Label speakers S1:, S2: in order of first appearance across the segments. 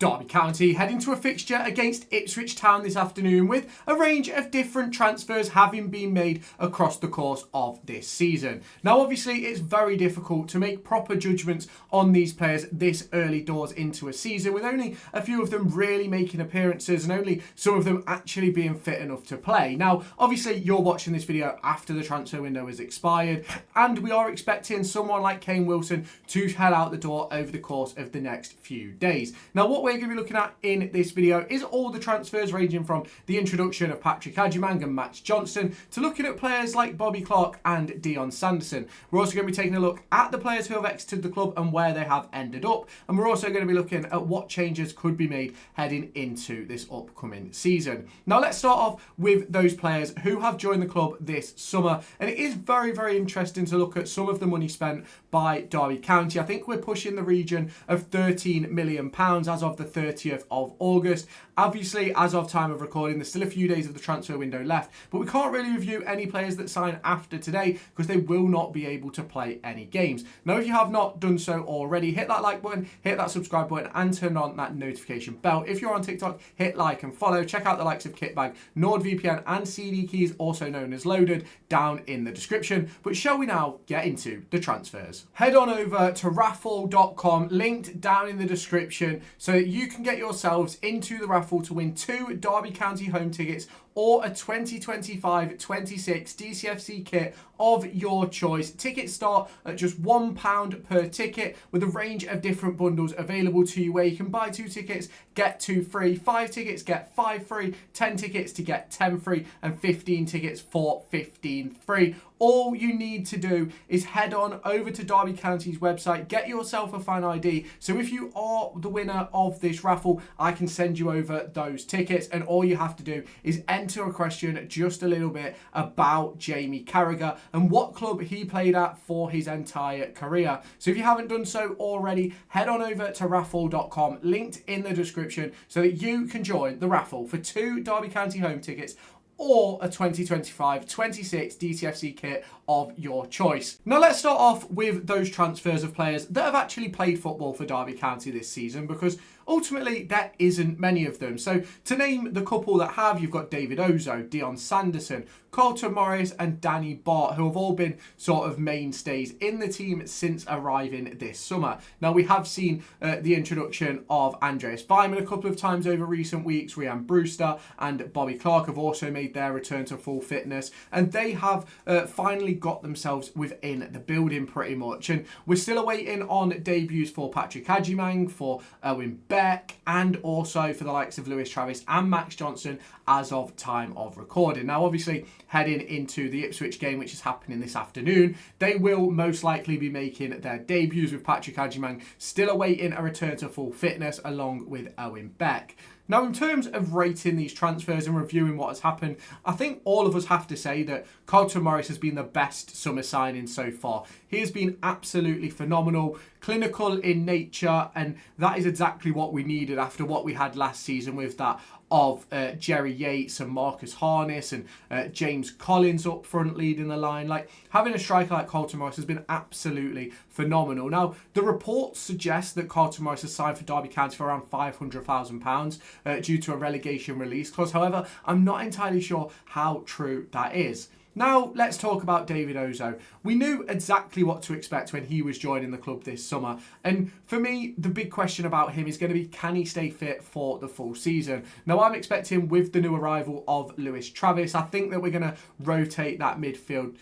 S1: Derby County heading to a fixture against Ipswich Town this afternoon with a range of different transfers having been made across the course of this season. Now obviously it's very difficult to make proper judgments on these players this early doors into a season, with only a few of them really making appearances and only some of them actually being fit enough to play. Now obviously you're watching this video after the transfer window has expired, and we are expecting someone like Kane Wilson to head out the door over the course of the next few days. Now what we're going to be looking at in this video is all the transfers ranging from the introduction of Patrick Agyemang and Max Johnston to looking at players like Bobby Clark and Dion Sanderson. We're also going to be taking a look at the players who have exited the club and where they have ended up, and we're also going to be looking at what changes could be made heading into this upcoming season. Now let's start off with those players who have joined the club this summer, and it is very interesting to look at some of the money spent by Derby County. I think we're pushing the region of £13 million as of the 30th of August. Obviously, as of time of recording, there's still a few days of the transfer window left, but we can't really review any players that sign after today because they will not be able to play any games. Now, if you have not done so already, hit that like button, hit that subscribe button, and turn on that notification bell. If you're on TikTok, hit like and follow. Check out the likes of Kitbag, NordVPN, and CD Keys, also known as Loaded, down in the description. But shall we now get into the transfers? Head on over to raffle.com, linked down in the description, so that you can get yourselves into the raffle to win 2 Derby County home tickets or a 2025-26 DCFC kit of your choice. Tickets start at just £1 per ticket, with a range of different bundles available to you where you can buy 2 tickets, get 2 free, 5 tickets, get 5 free, 10 tickets to get 10 free, and 15 tickets for 15 free. All you need to do is head on over to Derby County's website, get yourself a fan ID. So if you are the winner of this raffle, I can send you over those tickets, and all you have to do is enter a question just a little bit about Jamie Carragher and what club he played at for his entire career. So if you haven't done so already, head on over to raffle.com, linked in the description, so that you can join the raffle for 2 Derby County home tickets or a 2025-26 DCFC kit of your choice. Now let's start off with those transfers of players that have actually played football for Derby County this season, because ultimately there isn't many of them. So to name the couple that have, you've got David Ozo, Dion Sanderson, Carlton Morris and Danny Bart, who have all been sort of mainstays in the team since arriving this summer. Now we have seen the introduction of Andreas Weimann a couple of times over recent weeks. Rhian Brewster and Bobby Clark have also made their return to full fitness, and they have finally got themselves within the building pretty much. And we're still awaiting on debuts for Patrick Agyemang, for Owen Beck, and also for the likes of Lewis Travis and Max Johnston as of time of recording. Now obviously heading into the Ipswich game, which is happening this afternoon, they will most likely be making their debuts, with Patrick Agyemang still awaiting a return to full fitness along with Owen Beck. Now, in terms of rating these transfers and reviewing what has happened, I think all of us have to say that Carlton Morris has been the best summer signing so far. He has been absolutely phenomenal, clinical in nature, and that is exactly what we needed after what we had last season with that of Jerry Yates and Marcus Harness and James Collins up front leading the line. Like, having a striker like Carlton Morris has been absolutely phenomenal. Now, the reports suggest that Carlton Morris has signed for Derby County for around £500,000 due to a relegation release clause. However, I'm not entirely sure how true that is. Now, let's talk about David Ozo. We knew exactly what to expect when he was joining the club this summer. And for me, the big question about him is going to be, can he stay fit for the full season? Now, I'm expecting with the new arrival of Lewis Travis, I think that we're going to rotate that midfield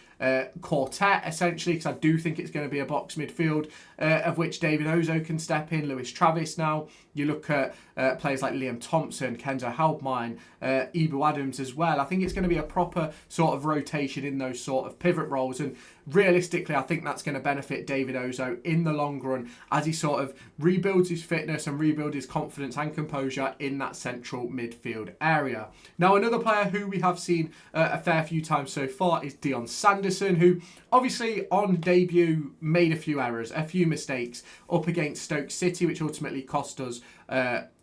S1: quartet, essentially, because I do think it's going to be a box midfield, of which David Ozo can step in, Lewis Travis now. You look at players like Liam Thompson, Kenzo Halbmine, Ibu Adams as well. I think it's going to be a proper sort of rotation in those sort of pivot roles, and realistically, I think that's going to benefit David Ozo in the long run as he sort of rebuilds his fitness and rebuilds his confidence and composure in that central midfield area. Now, another player who we have seen a fair few times so far is Dion Sanderson, who obviously on debut made a few errors, a few mistakes up against Stoke City, which ultimately cost us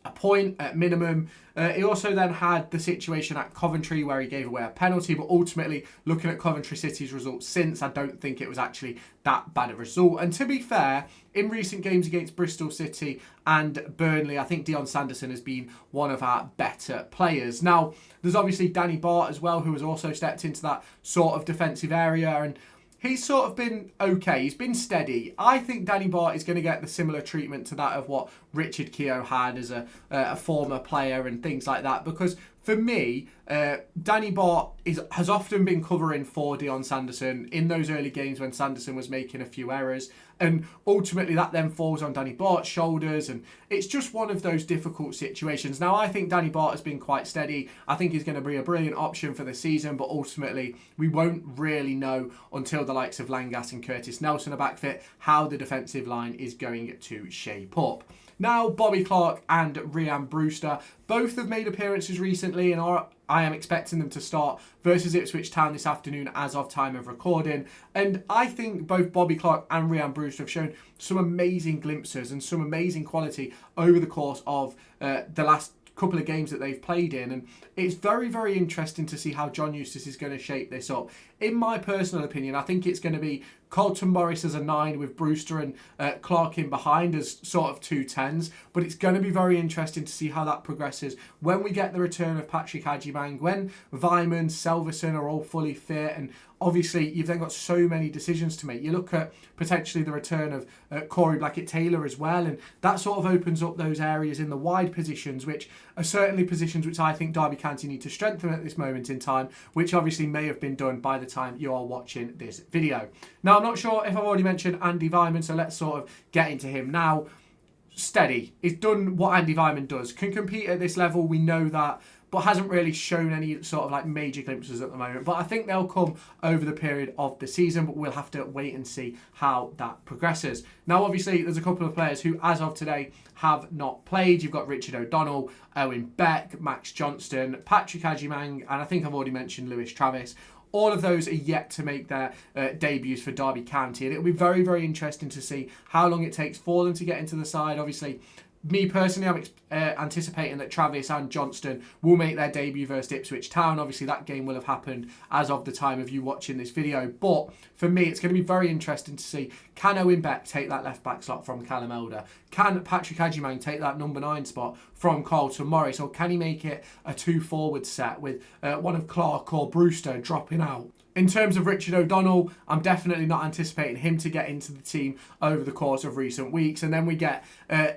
S1: a point at minimum. He also then had the situation at Coventry where he gave away a penalty, but ultimately, looking at Coventry City's results since, I don't think it was actually that bad a result. And to be fair, in recent games against Bristol City and Burnley, I think Dion Sanderson has been one of our better players. Now, there's obviously Danny Bart as well, who has also stepped into that sort of defensive area, and he's sort of been okay. He's been steady. I think Danny Bart is going to get the similar treatment to that of what Richard Keogh had as a former player and things like that. Because for me, Danny Bart has often been covering for Dion Sanderson in those early games when Sanderson was making a few errors. And ultimately that then falls on Danny Bart's shoulders, and it's just one of those difficult situations. Now, I think Danny Bart has been quite steady. I think he's going to be a brilliant option for the season, but ultimately we won't really know until the likes of Langas and Curtis Nelson are back fit how the defensive line is going to shape up. Now, Bobby Clark and Rhian Brewster both have made appearances recently, and I am expecting them to start versus Ipswich Town this afternoon as of time of recording. And I think both Bobby Clark and Rhian Brewster have shown some amazing glimpses and some amazing quality over the course of the last couple of games that they've played in, and it's very, very interesting to see how John Eustace is going to shape this up. In my personal opinion, I think it's going to be Carlton Morris as a 9 with Brewster and Clark in behind as sort of 2 10s, but it's going to be very interesting to see how that progresses when we get the return of Patrick Agyemang, when Vyman, Selverson are all fully fit, and obviously you've then got so many decisions to make. You look at potentially the return of Corey Blackett-Taylor as well, and that sort of opens up those areas in the wide positions, which are certainly positions which I think Derby County need to strengthen at this moment in time, which obviously may have been done by the time you are watching this video. Now, I'm not sure if I've already mentioned Andy Vyman, so let's sort of get into him now. Steady. He's done what Andy Vyman does. Can compete at this level, we know that, but hasn't really shown any sort of like major glimpses at the moment. But I think they'll come over the period of the season, but we'll have to wait and see how that progresses. Now, obviously, there's a couple of players who, as of today, have not played. You've got Richard O'Donnell, Owen Beck, Max Johnston, Patrick Agyemang, and I think I've already mentioned Lewis Travis. All of those are yet to make their debuts for Derby County, and it'll be very, very interesting to see how long it takes for them to get into the side. Obviously, me personally, I'm anticipating that Travis and Johnston will make their debut versus Ipswich Town. Obviously, that game will have happened as of the time of you watching this video. But for me, it's going to be very interesting to see, can Owen Beck take that left-back slot from Callum Elder? Can Patrick Agyemang take that number 9 spot from Carlton Morris? Or can he make it a 2-forward set with one of Clark or Brewster dropping out? In terms of Richard O'Donnell, I'm definitely not anticipating him to get into the team over the course of recent weeks. And then we get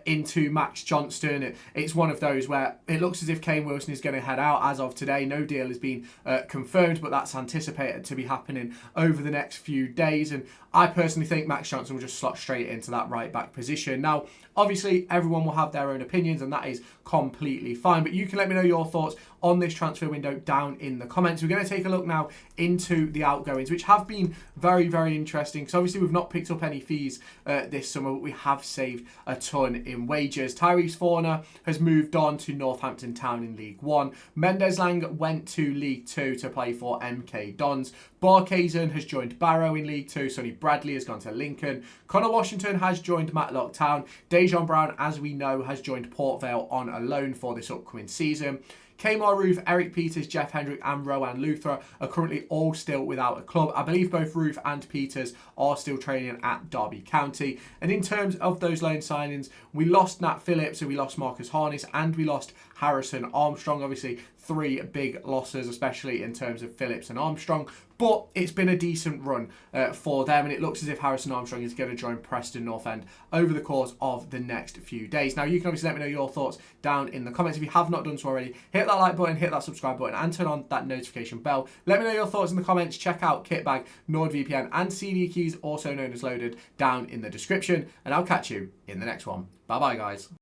S1: into Max Johnston. It's one of those where it looks as if Kane Wilson is going to head out as of today. No deal has been confirmed, but that's anticipated to be happening over the next few days. And I personally think Max Johnston will just slot straight into that right-back position. Now, obviously, everyone will have their own opinions, and that is completely fine. But you can let me know your thoughts on this transfer window down in the comments. We're going to take a look now into the outgoings, which have been very, very interesting, because obviously we've not picked up any fees this summer, but we have saved a ton in wages. Tyrese Forner has moved on to Northampton Town in League 1. Mendes Lang went to League 2 to play for MK Dons. Barkhazen has joined Barrow in League 2. Sonny Bradley has gone to Lincoln. Connor Washington has joined Matlock Town. Dejan Brown, as we know, has joined Port Vale on a loan for this upcoming season. Kmar Roof, Eric Peters, Jeff Hendrick and Rowan Luthra are currently all still without a club. I believe both Roof and Peters are still training at Derby County. And in terms of those loan signings, we lost Nat Phillips, and we lost Marcus Harness, and we lost Harrison Armstrong. Obviously, 3 big losses, especially in terms of Phillips and Armstrong. But it's been a decent run for them, and it looks as if Harrison Armstrong is going to join Preston North End over the course of the next few days. Now, you can obviously let me know your thoughts down in the comments. If you have not done so already, hit that like button, hit that subscribe button, and turn on that notification bell. Let me know your thoughts in the comments. Check out Kitbag, NordVPN, and CD Keys, also known as Loaded, down in the description. And I'll catch you in the next one. Bye-bye, guys.